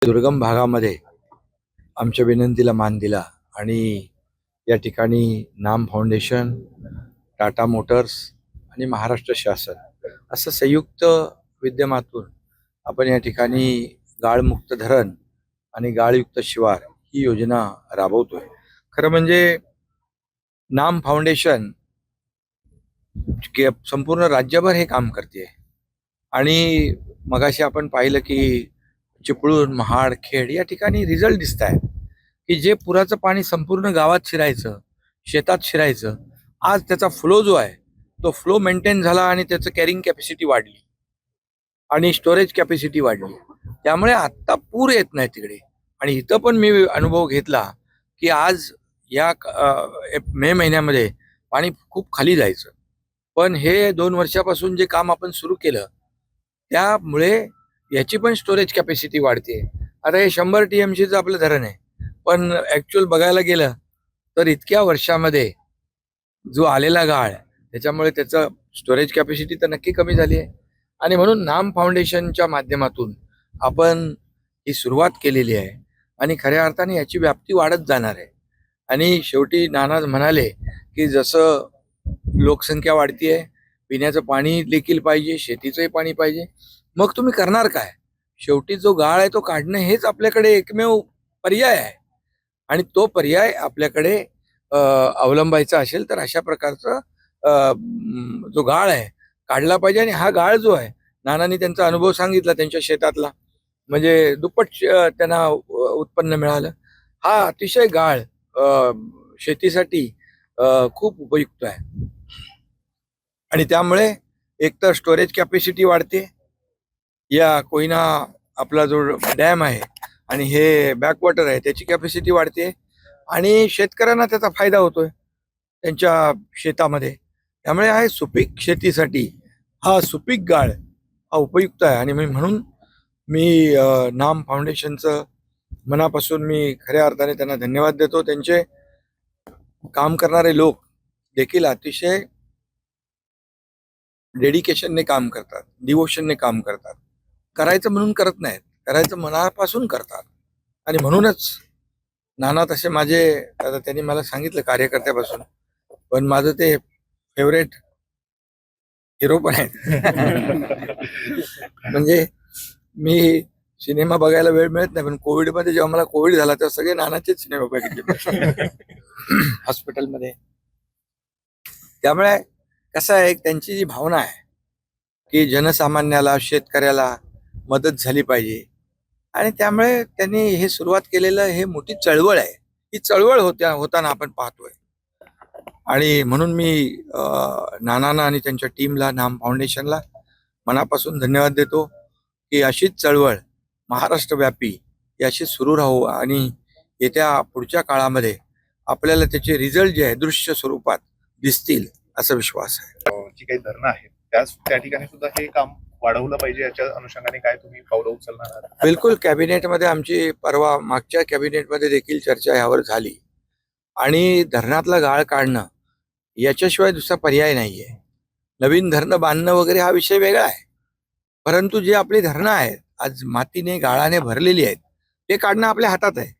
दुर्गम भागामध्ये आमच्या विनंतीला मान दिला आणि या ठिकाणी नाम फाउंडेशन, टाटा मोटर्स आणि महाराष्ट्र शासन असं संयुक्त विद्यमातून आपण या ठिकाणी गाळमुक्त धरण आणि गाळयुक्त शिवार ही योजना राबवतोय. खरं म्हणजे नाम फाउंडेशन संपूर्ण राज्यभर हे काम करते आणि मगाशी आपण पाहिलं की चिपळूण, महाड, खेड या ठिकाणी रिझल्ट दिसत आहेत की जे पुराचं पाणी संपूर्ण गावात शिरायचं, शेतात शिरायचं, आज त्याचा फ्लो जो आहे तो फ्लो मेंटेन झाला आणि त्याचं कॅरिंग कॅपॅसिटी वाढली आणि स्टोरेज कॅपॅसिटी वाढली. त्यामुळे आत्ता पूर येत नाही तिकडे. आणि इथं पण मी अनुभव घेतला की आज या मे महिन्यामध्ये पाणी खूप खाली जायचं, पण हे 2 वर्षापासून जे काम आपण सुरू केलं त्यामुळे याची पण स्टोरेज कॅपॅसिटी वाढते. आता हे 100 TMCचं आपलं धरण आहे, पण ऍक्च्युअल बघायला गेलं तर इतक्या वर्षामध्ये जो आलेला गाळ त्याच्यामुळे त्याचं स्टोरेज कॅपॅसिटी तर नक्की कमी झाली आहे. आणि म्हणून नाम फाउंडेशनच्या माध्यमातून आपण ही सुरुवात केलेली आहे आणि खऱ्या अर्थाने याची व्याप्ती वाढत जाणार आहे. आणि शेवटी नाना म्हणाले की जसं लोकसंख्या वाढतीये, पिण्याचं पाणी देखील पाहिजे, शेतीचंही पाणी पाहिजे, मग तुम्ही करणार काय? शेवटी जो गाळ आहे तो काढणं हेच आपल्याकडे एकमेव पर्याय आहे. आणि तो पर्याय आपल्याकडे अवलंबायचा असेल तर अशा प्रकारचं जो गाळ आहे काढला पाहिजे. आणि हा गाळ जो आहे, नानांनी त्यांचा अनुभव सांगितला त्यांच्या शेतातला, म्हणजे दुप्पट त्यांना उत्पन्न मिळालं. हा अतिशय गाळ शेतीसाठी खूप उपयुक्त आहे. आणि त्यामुळे एकतर स्टोरेज कॅपॅसिटी वाढते, या कोयना आपला जो डॅम आहे आणि हे बॅकवॉटर आहे त्याची कॅपॅसिटी वाढते आणि शेतकऱ्यांना त्याचा फायदा होतोय त्यांच्या शेतामध्ये. त्यामुळे आहे सुपीक शेतीसाठी हा सुपीक गाळ हा उपयुक्त आहे. आणि म्हणून मी नाम फाउंडेशनचं मनापासून मी खऱ्या अर्थाने त्यांना धन्यवाद देतो. त्यांचे काम करणारे लोक देखील अतिशय डेडिकेशनने काम करतात, डिवोशनने काम करतात. करायचं म्हणून करत नाहीत, करायचं मनापासून करतात. आणि म्हणूनच नाना तसे माझे, आता त्यांनी मला सांगितलं कार्यकर्त्यापासून, पण माझं ते फेवरेट हिरो पण आहेत. म्हणजे मी सिनेमा बघायला वेळ मिळत नाही, पण कोविडमध्ये जेव्हा मला कोविड झाला तेव्हा सगळे नानाचेच सिनेमा बघितले हॉस्पिटलमध्ये. त्यामुळे कसं आहे, त्यांची जी भावना आहे की जनसामान्याला, शेतकऱ्याला मदत झाली पाहिजे, आणि त्यामुळे त्यांनी हे सुरुवात केलेलं हे मोठी चळवळ आहे. ही चळवळ होताना आपण पाहतोय. आणि म्हणून मी नानांना आणि त्यांच्या टीमला, नाम फाउंडेशनला मनापासून धन्यवाद देतो की अशीच चळवळ महाराष्ट्रव्यापी अशी सुरू राहू आणि येत्या पुढच्या काळामध्ये आपल्याला त्याचे रिझल्ट जे आहे दृश्य स्वरूपात दिसतील असा विश्वास आहे. जी काही धरणं आहेत त्या ठिकाणी सुद्धा हे काम वाढवलं पाहिजे, याच्या अनुषंगाने काय तुम्ही पावलं उचलणार आहात? बिलकुल. कॅबिनेटमध्ये आमची परवा मागच्या कॅबिनेटमध्ये देखील चर्चा यावर झाली. आणि धरणातला गाळ काढणं याच्याशिवाय दुसरा पर्याय नाहीये. नवीन धरणं बांधणं वगैरे हा विषय वेगळा आहे, परंतु जे आपली धरणं आहेत आज मातीने, गाळाने भरलेली आहेत, ते काढणं आपल्या हातात आहे.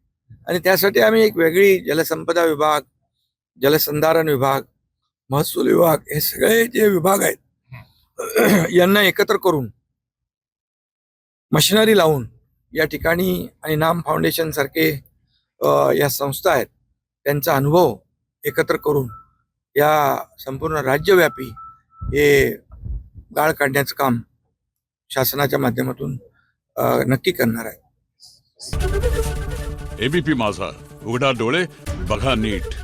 आणि त्यासाठी आम्ही एक वेगळी जलसंपदा विभाग, जलसंधारण विभाग, महसूल विभाग, हे सगळे जे विभाग आहेत यांना एकत्र करून मशिनरी लावून या ठिकाणी, आणि नाम फाउंडेशन सारखे या संस्था आहेत त्यांचा अनुभव एकत्र करून या संपूर्ण राज्यव्यापी हे गाळ काढण्याचं काम शासनाच्या माध्यमातून नक्की करणार आहे. एबीपी माझा, उघडा डोळे बघा नीट.